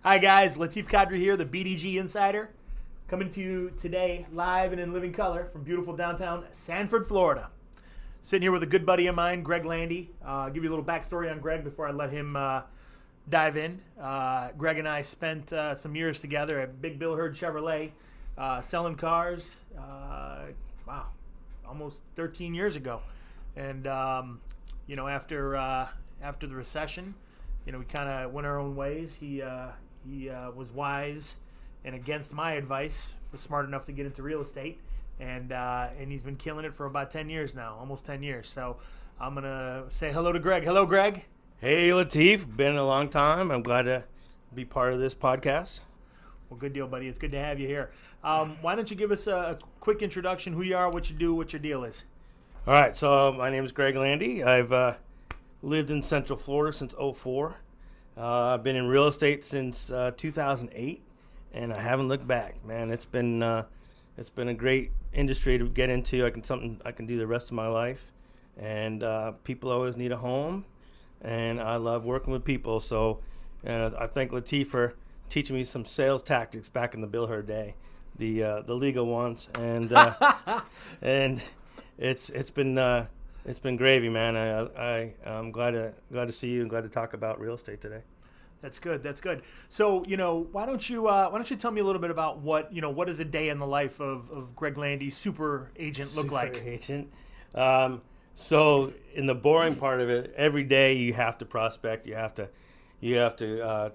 Hi guys, Latif Qadri here, the BDG Insider, coming to you today live and in living color from beautiful downtown Sanford, Florida. Sitting here with a good buddy of mine, Greg Landy. I'll give you a little backstory on Greg before I let him dive in. Greg and I spent some years together at Big Bill Hurd Chevrolet, selling cars, almost 13 years ago. And, after the recession, we kind of went our own ways. He was wise and against my advice, was smart enough to get into real estate, and he's been killing it for about 10 years now, almost 10 years. So I'm going to say hello to Greg. Hello, Greg. Hey, Latif. Been a long time. I'm glad to be part of this podcast. Well, good deal, buddy. It's good to have you here. Why don't you give us a quick introduction, who you are, what you do, what your deal is? All right, so my name is Greg Landy. I've lived in Central Florida since 2004. I've been in real estate since 2008, and I haven't looked back. Man, it's been a great industry to get into. Something I can do the rest of my life, and people always need a home, and I love working with people. So I thank Latif for teaching me some sales tactics back in the Bill Hurd day, the legal ones, and and it's been gravy, man. I'm glad to see you and glad to talk about real estate today. That's good. That's good. So, why don't you tell me a little bit about what does a day in the life of Greg Landy, super agent, look like? Super agent. So in the boring part of it, every day you have to prospect. You have to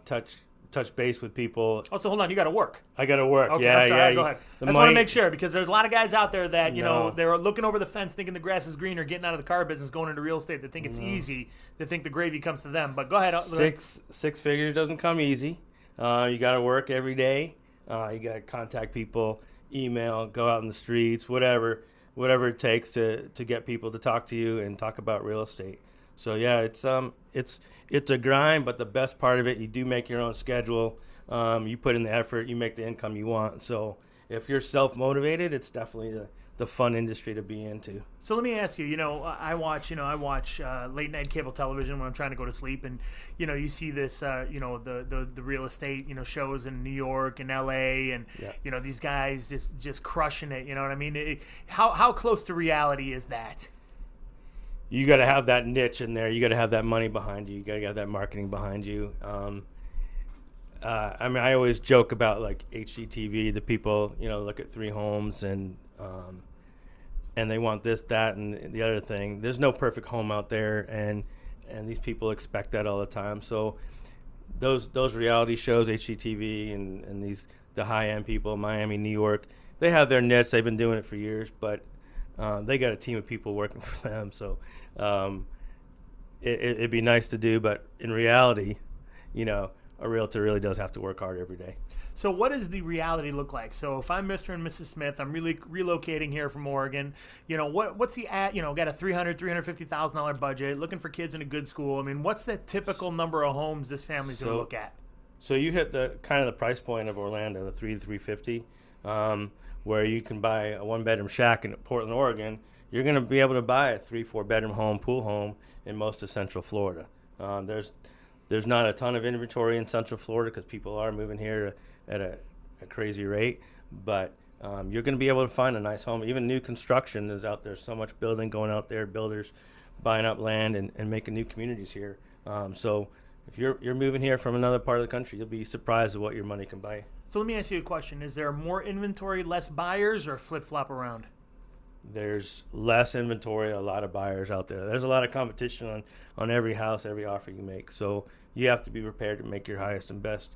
touch base with people. Oh, so hold on, you got to work. I got to work. Okay, yeah, I'm sorry, yeah. Go ahead. I just want to make sure, because there's a lot of guys out there that they're looking over the fence, thinking the grass is greener, getting out of the car business, going into real estate. They think it's easy. They think the gravy comes to them. But go ahead. Six figures doesn't come easy. You got to work every day. You got to contact people, email, go out in the streets, whatever it takes to get people to talk to you and talk about real estate. So yeah, it's a grind, but the best part of it, you do make your own schedule. You put in the effort, you make the income you want. So if you're self-motivated, it's definitely the fun industry to be into. So let me ask you, I watch late night cable television when I'm trying to go to sleep, and you see this, the real estate, shows in New York and LA, and these guys just crushing it. You know what I mean? How close to reality is that? You got to have that niche in there. You got to have that money behind you. You got to have that marketing behind you. I always joke about like HGTV. The people, look at 3 homes and they want this, that, and the other thing. There's no perfect home out there, and these people expect that all the time. So those reality shows, HGTV, and the high end people, Miami, New York, they have their niche. They've been doing it for years, but they got a team of people working for them. So it'd be nice to do, but in reality, a realtor really does have to work hard every day. So what does the reality look like? So if I'm Mr. and Mrs. Smith, I'm really relocating here from Oregon, what's the got a $350,000 budget, looking for kids in a good school. I mean, what's the typical number of homes this family's going to look at? So you hit the kind of the price point of Orlando, the $350, where you can buy a 1-bedroom shack in Portland, Oregon. You're going to be able to buy a 3-4 bedroom home, pool home in most of Central Florida. There's not a ton of inventory in Central Florida because people are moving here at a crazy rate, but you're going to be able to find a nice home. Even new construction is out there. So much building going out there, builders buying up land and making new communities here. So if you're moving here from another part of the country, you'll be surprised at what your money can buy. So let me ask you a question. Is there more inventory, less buyers, or flip-flop around? There's less inventory, a lot of buyers out there. There's a lot of competition on every house, every offer you make. So you have to be prepared to make your highest and best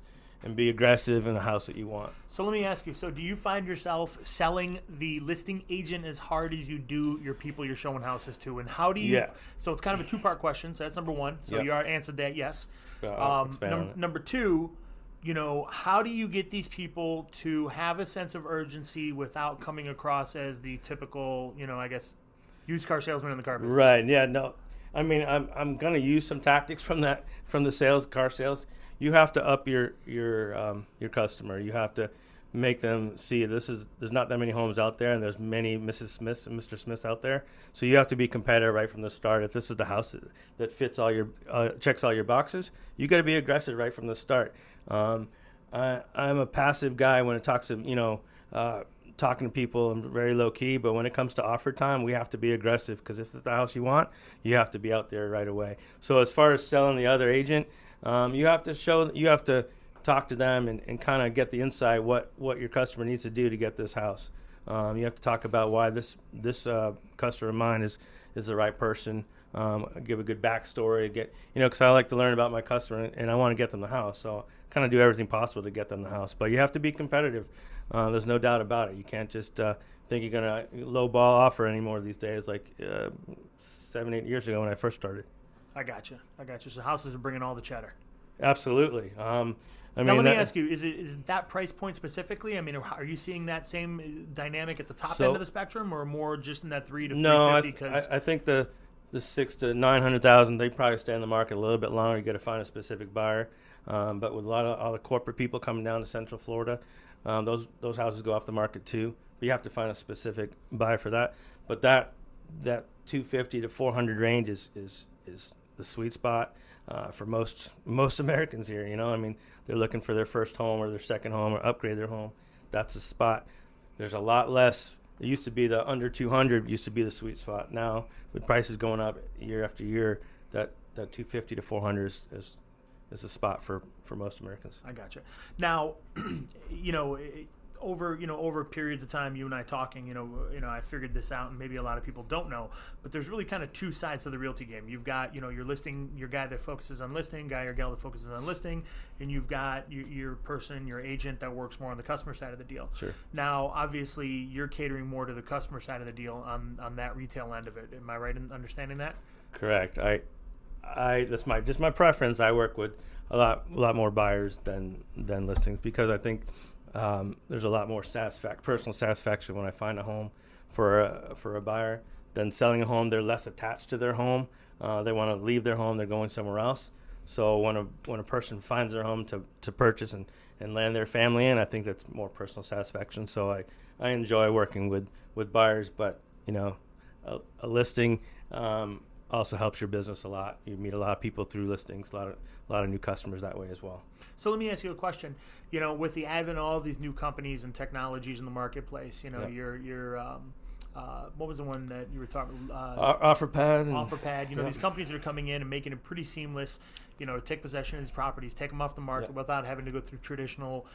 and be aggressive in the house that you want. So let me ask you, so do you find yourself selling the listing agent as hard as you do your people you're showing houses to? And how do you, so it's kind of a 2-part question. So that's number 1. So you already answered that, yes. Number 2, how do you get these people to have a sense of urgency without coming across as the typical, used car salesman in the car business? Right. Yeah. No. I mean, I'm going to use some tactics from the car sales. You have to up your customer. You have to make them see there's not that many homes out there, and there's many Mrs. Smiths and Mr. Smiths out there. So you have to be competitive right from the start. If this is the house that fits all your checks all your boxes, you got to be aggressive right from the start. I'm a passive guy when it talks to, talking to people. I'm very low key, but when it comes to offer time, we have to be aggressive, because if it's the house you want, you have to be out there right away. So as far as selling the other agent, you have to talk to them and kind of get the insight what your customer needs to do to get this house. You have to talk about why this customer of mine is the right person. Give a good backstory, because I like to learn about my customer and I want to get them the house. So kind of do everything possible to get them the house. But you have to be competitive. There's no doubt about it. You can't just think you're going to low ball offer anymore these days, like 7-8 years ago when I first started. I got you. So houses are bringing all the cheddar. Absolutely. Now let me ask you: is that price point specifically? I mean, are you seeing that same dynamic at the top end of the spectrum, or more just in that 3 to 350? No, I think the 600,000 to 900,000, they probably stay in the market a little bit longer. You got to find a specific buyer. But with all the corporate people coming down to Central Florida, those houses go off the market too. But you have to find a specific buyer for that. But that 250 to 400 range is the sweet spot for most Americans here. I mean, they're looking for their first home or their second home or upgrade their home. That's the spot. There's a lot less. It used to be the under 200 used to be the sweet spot. Now with prices going up year after year, that 250 to 400 is a spot for most Americans. I gotcha. Now, over periods of time, you and I talking, I figured this out, and maybe a lot of people don't know, but there's really kind of two sides to the realty game. You've got, your listing, your guy that focuses on listing, guy or gal that focuses on listing, and you've got your agent that works more on the customer side of the deal. Sure. Now, obviously, you're catering more to the customer side of the deal on that retail end of it. Am I right in understanding that? Correct. That's my preference. I work with a lot more buyers than listings, because I think there's a lot more personal satisfaction when I find a home for a buyer than selling a home. They're less attached to their home. They want to leave their home. They're going somewhere else. So when a person finds their home to purchase and land their family in, I think that's more personal satisfaction. So I enjoy working with buyers, but a listing also helps your business a lot. You meet a lot of people through listings, a lot of new customers that way as well. So let me ask you a question. With the advent of all these new companies and technologies in the marketplace, your what was the one that you were talking? OfferPad. OfferPad. These companies are coming in and making it pretty seamless. To take possession of these properties, take them off the market without having to go through traditional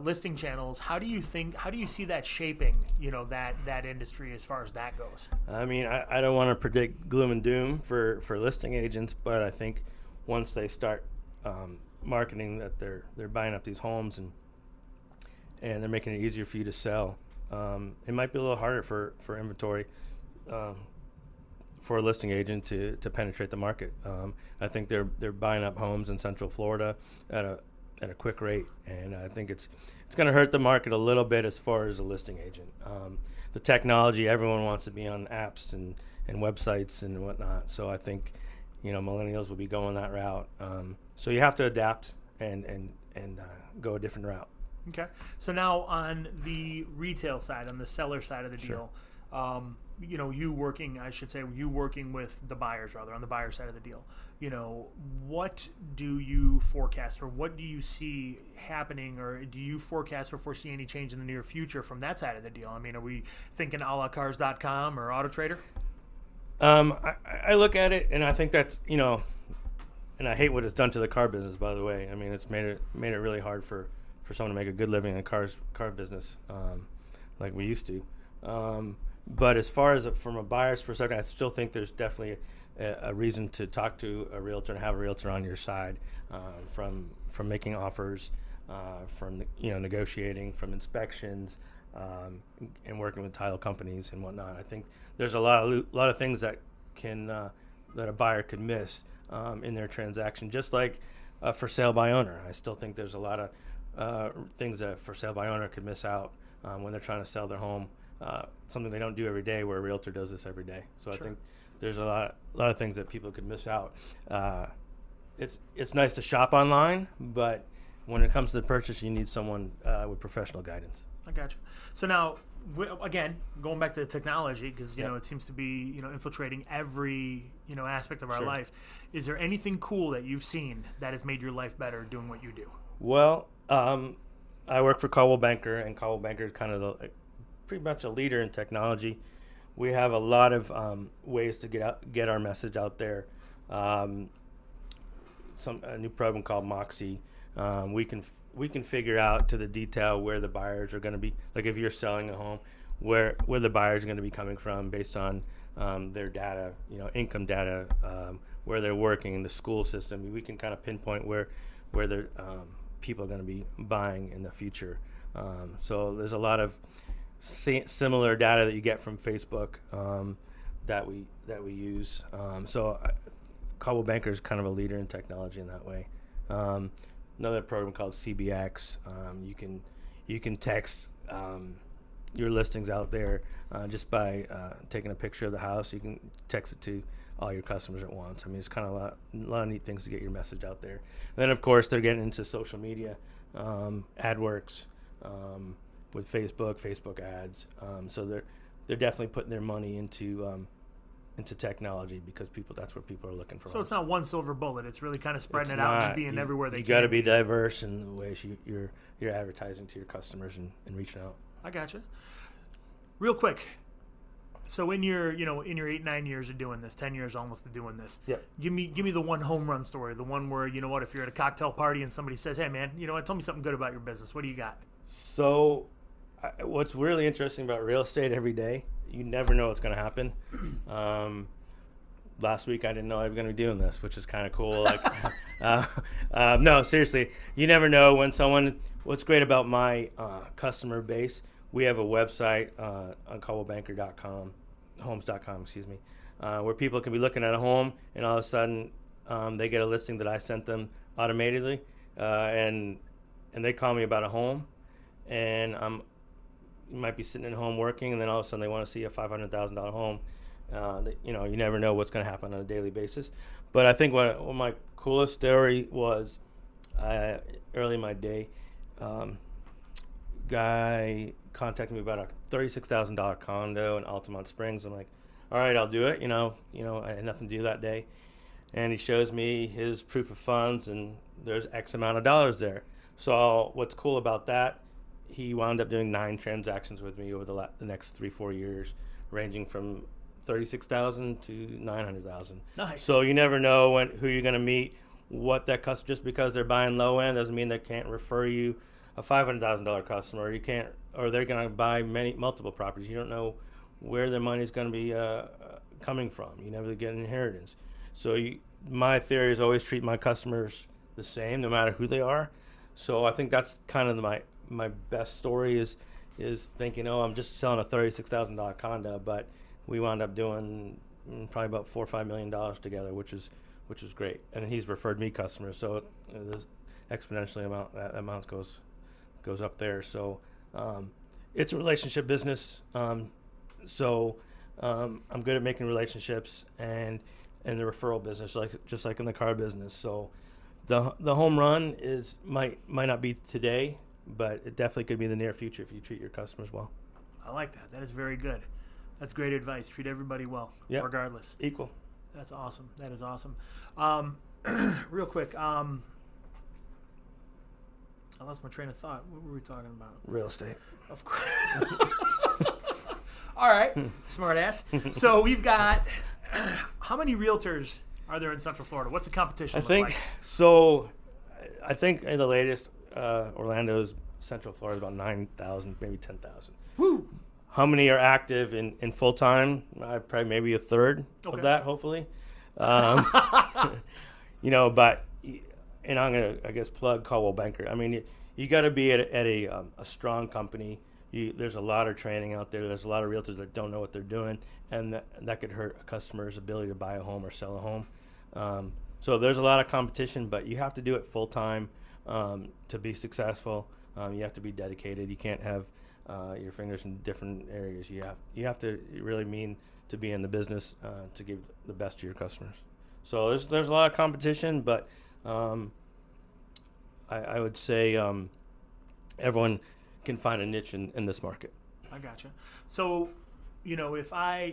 listing channels. How do you see that shaping? That industry as far as that goes. I mean, I don't want to predict gloom and doom for listing agents, but I think once they start marketing that they're buying up these homes and they're making it easier for you to sell, it might be a little harder for inventory. For a listing agent to penetrate the market. I think they're buying up homes in Central Florida at a quick rate, and I think it's going to hurt the market a little bit as far as a listing agent. The technology, everyone wants to be on apps and websites and whatnot, so I think millennials will be going that route. So you have to adapt and go a different route. Okay. So now on the retail side, on the seller side of the deal, you working with the buyers, rather, on the buyer side of the deal. What do you forecast, or what do you see happening, or do you forecast or foresee any change in the near future from that side of the deal? I mean, are we thinking a la cars.com or AutoTrader? I look at it and I think that's, and I hate what it's done to the car business, by the way. I mean, it's made it really hard for someone to make a good living in the car business, like we used to. But as far as from a buyer's perspective, I still think there's definitely a reason to talk to a realtor and have a realtor on your side, from making offers, from negotiating, from inspections, and working with title companies and whatnot. I think there's a lot of things that a buyer could miss in their transaction, just like for sale by owner. I still think there's a lot of things that for sale by owner could miss out when they're trying to sell their home. Something they don't do every day, where a realtor does this every day. So sure. I think there's a lot of things that people could miss out. It's nice to shop online, but when it comes to the purchase, you need someone with professional guidance. I got you. So now, again, going back to the technology, because it seems to be infiltrating every aspect of our life. Is there anything cool that you've seen that has made your life better doing what you do? Well, I work for Coldwell Banker, and Coldwell Banker is kind of pretty much a leader in technology. We have a lot of ways to get our message out there. A new program called Moxie. We can figure out to the detail where the buyers are going to be. Like if you're selling a home, where the buyers are going to be coming from based on their data, income data, where they're working, the school system. We can kind of pinpoint where their people are going to be buying in the future. So there's a lot of similar data that you get from Facebook that we use. Coldwell Banker is kind of a leader in technology in that way. Another program called CBX. You can text your listings out there just by taking a picture of the house. You can text it to all your customers at once. I mean, it's kind of a lot of neat things to get your message out there. And then, of course, they're getting into social media, AdWorks, with Facebook ads. So they're definitely putting their money into technology because that's what people are looking for. So it's not one silver bullet. It's really kind of spreading it out and being everywhere they can. You got to be diverse in the ways you're advertising to your customers and reaching out. I gotcha. Real quick. So in your 8-9 years of doing this, 10 years almost of doing this, give me the one home run story, the one where, if you're at a cocktail party and somebody says, hey man, tell me something good about your business. What do you got? So what's really interesting about real estate every day, you never know what's going to happen. Last week I didn't know I was going to be doing this, which is kind of cool. No, seriously, you never know when what's great about my customer base, we have a website on coldwellbanker.com, homes.com, where people can be looking at a home and all of a sudden they get a listing that I sent them automatically, and they call me about a home, and you might be sitting at home working, and then all of a sudden they want to see a $500,000 home. You never know what's going to happen on a daily basis. But I think what my coolest story was early in my day, guy contacted me about a $36,000 condo in Altamont Springs. I'm like, all right, I'll do it. I had nothing to do that day. And he shows me his proof of funds, and there's X amount of dollars there. So what's cool about that, he wound up doing 9 transactions with me over the next 3-4 years, ranging from $36,000 to $900,000. Nice. So you never know who you're going to meet. What that customer, just because they're buying low end doesn't mean they can't refer you a $500,000 customer. Or they're going to buy multiple properties. You don't know where their money is going to be coming from. You never get an inheritance. So my theory is always treat my customers the same, no matter who they are. So I think that's kind of my best story is thinking, I'm just selling a $36,000 condo, but we wound up doing probably about $4 or $5 million together, which is great. And he's referred me customers, so this exponentially amount goes up there. So it's a relationship business. So I'm good at making relationships and the referral business, just like in the car business. So the home run might not be today, but it definitely could be in the near future if you treat your customers well. I like that. That is very good. That's great advice. Treat everybody well, regardless. Equal. That's awesome. That is awesome. Real quick, I lost my train of thought. What were we talking about? Real estate. Of course. All right, smart ass. So we've got, how many realtors are there in Central Florida? What's the competition look like? I think in the latest, Orlando's Central Florida is about 9,000, maybe 10,000. Woo! How many are active in full time? Probably maybe a third of that, hopefully. But and I'm gonna, I guess, plug Coldwell Banker. I mean, you got to be at a strong company. There's a lot of training out there. There's a lot of realtors that don't know what they're doing, and that could hurt a customer's ability to buy a home or sell a home. So there's a lot of competition, but you have to do it full time to be successful. You have to be dedicated. You can't have your fingers in different areas. You have to really mean to be in the business to give the best to your customers. So there's a lot of competition, but I would say everyone can find a niche in this market. I gotcha. So, if I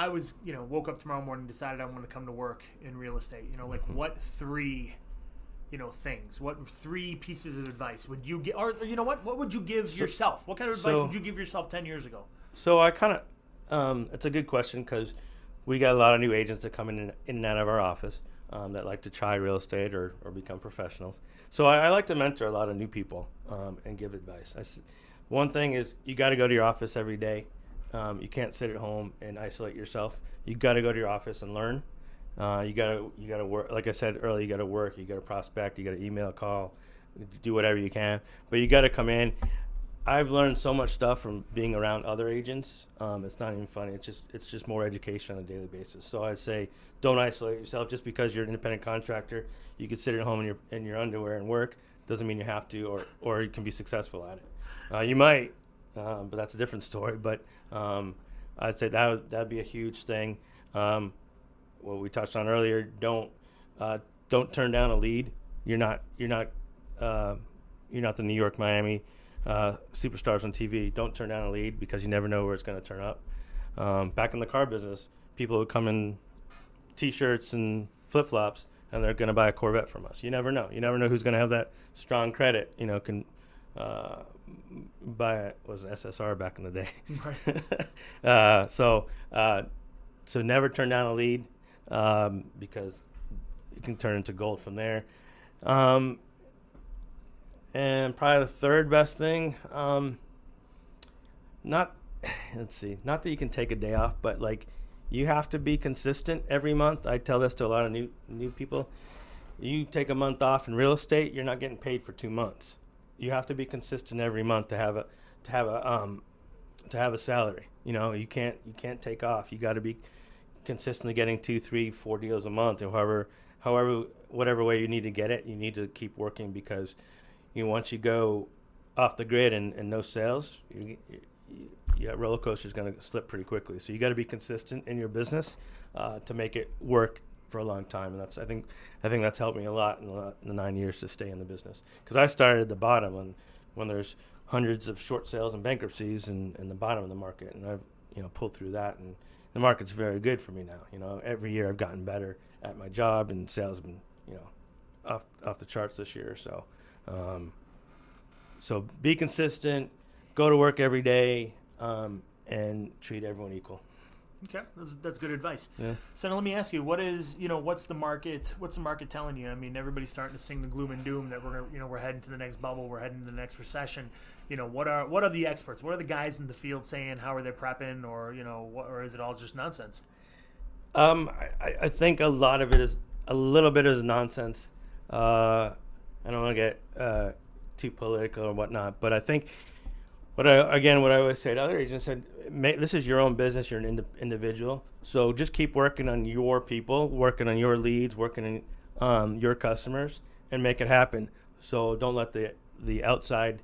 was, woke up tomorrow morning and decided I wanted to come to work in real estate, what 3 things? What 3 pieces of advice would you give, or what would you give yourself? What kind of advice would you give yourself 10 years ago? So I kind of, it's a good question because we got a lot of new agents that come in and out of our office that like to try real estate or become professionals. So I like to mentor a lot of new people and give advice. One thing is you got to go to your office every day. You can't sit at home and isolate yourself. You got to go to your office and learn. You gotta work. Like I said earlier, you got to work. You got to prospect. You got to email, call, do whatever you can. But you got to come in. I've learned so much stuff from being around other agents. It's not even funny. It's just more education on a daily basis. So I'd say don't isolate yourself. Just because you're an independent contractor, you could sit at home in your underwear and work. Doesn't mean you have to, or you can be successful at it. You might, but that's a different story. But I'd say that'd be a huge thing. What we touched on earlier, don't turn down a lead. You're not the New York, Miami superstars on TV. Don't turn down a lead because you never know where it's going to turn up. Back in the car business, people would come in T-shirts and flip-flops, and they're going to buy a Corvette from us. You never know. You never know who's going to have that strong credit. Can buy it was an SSR back in the day. Right. So never turn down a lead because it can turn into gold from there. And probably the third best thing, not that you can take a day off, but like you have to be consistent every month. I tell this to a lot of new people. You take a month off in real estate, you're not getting paid for 2 months. You have to be consistent every month to have a salary. You can't take off. You got to be consistently getting 2, 3, 4 deals a month, or whatever way you need to get it. You need to keep working because once you go off the grid and no sales, your roller coaster is going to slip pretty quickly. So you got to be consistent in your business to make it work for a long time. And I think that's helped me a lot in the 9 years to stay in the business. Because I started at the bottom when there's hundreds of short sales and bankruptcies in the bottom of the market, and I've pulled through that, and the market's very good for me now. Every year I've gotten better at my job, and sales have been off the charts this year. So be consistent, go to work every day, and treat everyone equal. Okay, that's good advice. Yeah. So now let me ask you, what's the market telling you? I mean, everybody's starting to sing the gloom and doom that we're heading to the next bubble, we're heading to the next recession. What are the experts? What are the guys in the field saying? How are they prepping, or is it all just nonsense? I think a lot of it is a little bit is nonsense. I don't want to get too political or whatnot, but I think what I always say to other agents, this is your own business. You're an individual, so just keep working on your people, working on your leads, working on your customers, and make it happen. So don't let the outside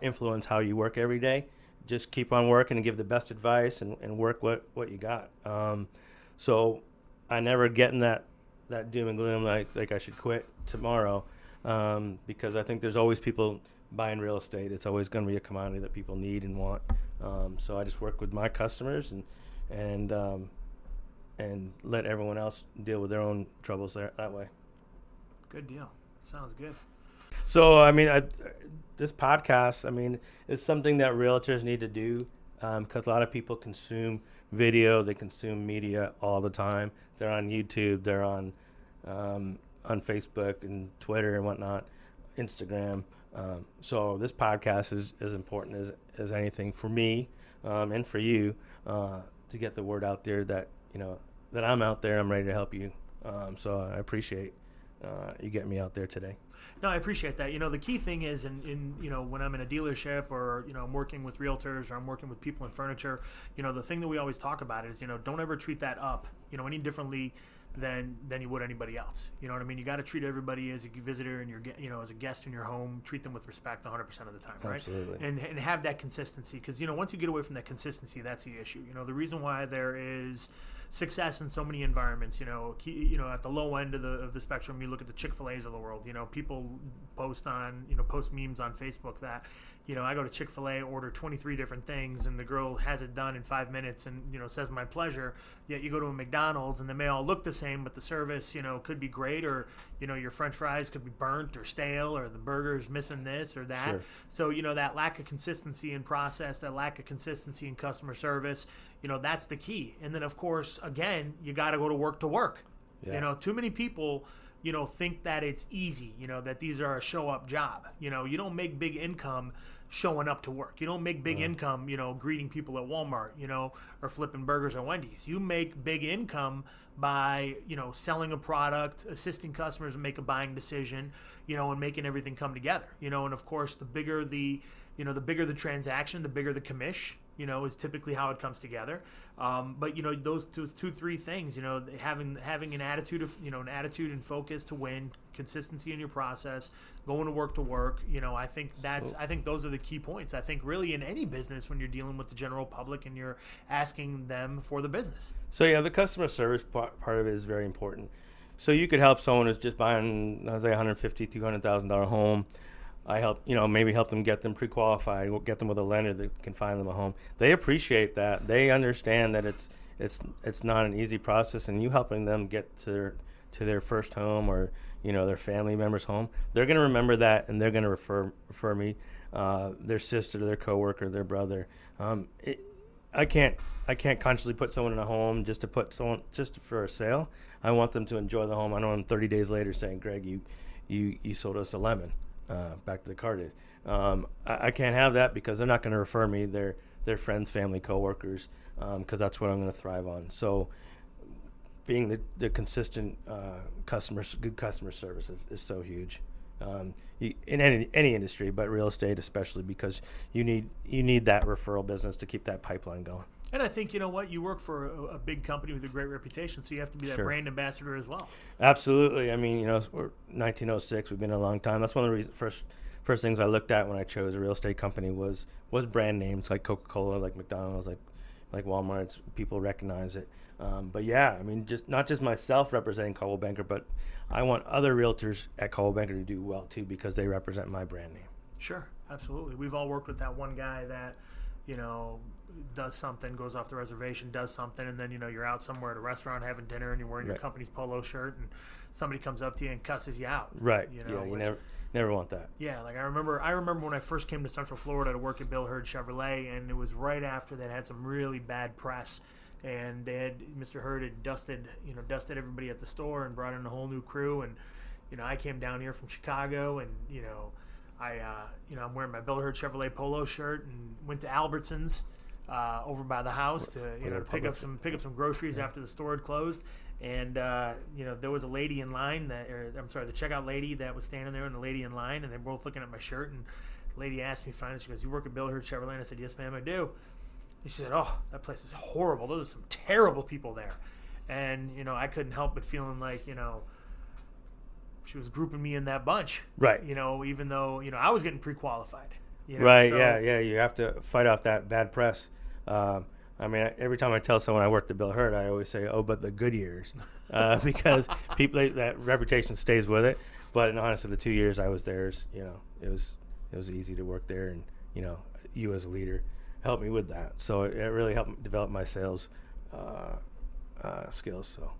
influence how you work every day. Just keep on working and give the best advice and work what you got. So I never get in that doom and gloom like I should quit tomorrow, because I think there's always people buying real estate. It's always going to be a commodity that people need and want. So I just work with my customers and let everyone else deal with their own troubles that way. Good deal. Sounds good. So this podcast, it's something that realtors need to do, because a lot of people consume video, they consume media all the time. They're on YouTube, they're on Facebook and Twitter and whatnot, Instagram. So this podcast is as important as anything for me and for you to get the word out there that that I'm out there. I'm ready to help you. So I appreciate you getting me out there today. No, I appreciate that. The key thing is in when I'm in a dealership or, I'm working with realtors or I'm working with people in furniture, the thing that we always talk about is, don't ever treat that up, any differently than you would anybody else. You know what I mean? You got to treat everybody as a visitor and as a guest in your home, treat them with respect 100% of the time, right? Absolutely. And have that consistency, because, once you get away from that consistency, that's the issue. The reason why there is success in so many environments. At the low end of the spectrum, you look at the Chick-fil-A's of the world. People post memes on Facebook that, I go to Chick-fil-A, order 23 different things, and the girl has it done in 5 minutes and, says my pleasure. Yet you go to a McDonald's and they may all look the same, but the service, could be great, or, your French fries could be burnt or stale, or the burger's missing this or that. Sure. So, that lack of consistency in process, that lack of consistency in customer service, that's the key. And then, of course, again, you got to go to work. Yeah. Too many people, think that it's easy, that these are a show-up job. You don't make big income showing up to work. You don't make big income, greeting people at Walmart, or flipping burgers at Wendy's. You make big income by, selling a product, assisting customers make a buying decision, and making everything come together. And of course, the bigger the transaction, the bigger the commish, is typically how it comes together. But those two, three things, having an attitude of, an attitude and focus to win, consistency in your process, going to work. I think those are the key points. I think really in any business, when you're dealing with the general public and you're asking them for the business. So yeah, the customer service part of it is very important. So you could help someone who's just buying, let's say, $150,000, $200,000 home. I help, maybe help them get them pre-qualified, get them with a lender that can find them a home. They appreciate that. They understand that it's not an easy process, and you helping them get to their first home, or their family member's home. They're going to remember that, and they're going to refer me, their sister, their coworker, their brother. I can't consciously put someone in a home just for a sale. I want them to enjoy the home. I know I'm 30 days later saying, Greg, you sold us a lemon. Back to the car days. I can't have that, because they're not going to refer me their friends, family, coworkers, because that's what I'm going to thrive on. So being the consistent good customer service is so huge in any industry, but real estate especially, because you need that referral business to keep that pipeline going. And I think, you work for a big company with a great reputation, so you have to be that brand ambassador as well. Absolutely. I mean, we're 1906. We've been a long time. That's one of the reasons, first things I looked at when I chose a real estate company was brand names like Coca-Cola, like McDonald's, like Walmart. People recognize it. But yeah, I mean, not just myself representing Coldwell Banker, but I want other realtors at Coldwell Banker to do well too, because they represent my brand name. Sure, absolutely. We've all worked with that one guy that, does something, goes off the reservation, does something, and then you're out somewhere at a restaurant having dinner, and you're wearing your company's polo shirt, and somebody comes up to you and cusses you out. Right. You never want that. Yeah, like I remember when I first came to Central Florida to work at Bill Hurd Chevrolet, and it was right after they had some really bad press, and Mr. Hurd had dusted everybody at the store and brought in a whole new crew, and I came down here from Chicago, and I'm wearing my Bill Hurd Chevrolet polo shirt, and went to Albertsons over by the house to pick up some groceries after the store had closed, and there was a lady in line the checkout lady that was standing there, and the lady in line, and they're both looking at my shirt, and the lady asked me finally, she goes, "You work at Bill Hurd Chevrolet?" And I said, "Yes, ma'am, I do." And she said, "Oh, that place is horrible. Those are some terrible people there." And I couldn't help but feeling like she was grouping me in that bunch, right? Even though I was getting pre-qualified, right? So, yeah. You have to fight off that bad press. I mean, every time I tell someone I worked at Bill Hurd, I always say, "Oh, but the good years," because people that reputation stays with it. But honestly, the 2 years I was there, it was easy to work there, and you as a leader helped me with that. So it really helped me develop my sales skills. So.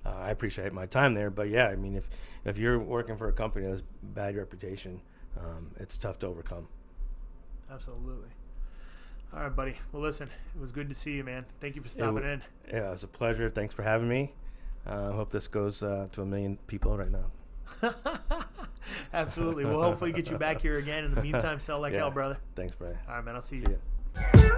I appreciate my time there, but yeah, I mean, if you're working for a company that has bad reputation, it's tough to overcome. Million. All right, buddy. Well, listen, it was good to see you, man. Thank you for stopping in. Yeah, it was a pleasure. Thanks for having me. I hope this goes to 1 million people right now. Absolutely. We'll hopefully get you back here again. In the meantime, sell like hell, brother. Thanks, Brian. All right, man. I'll see you. See ya.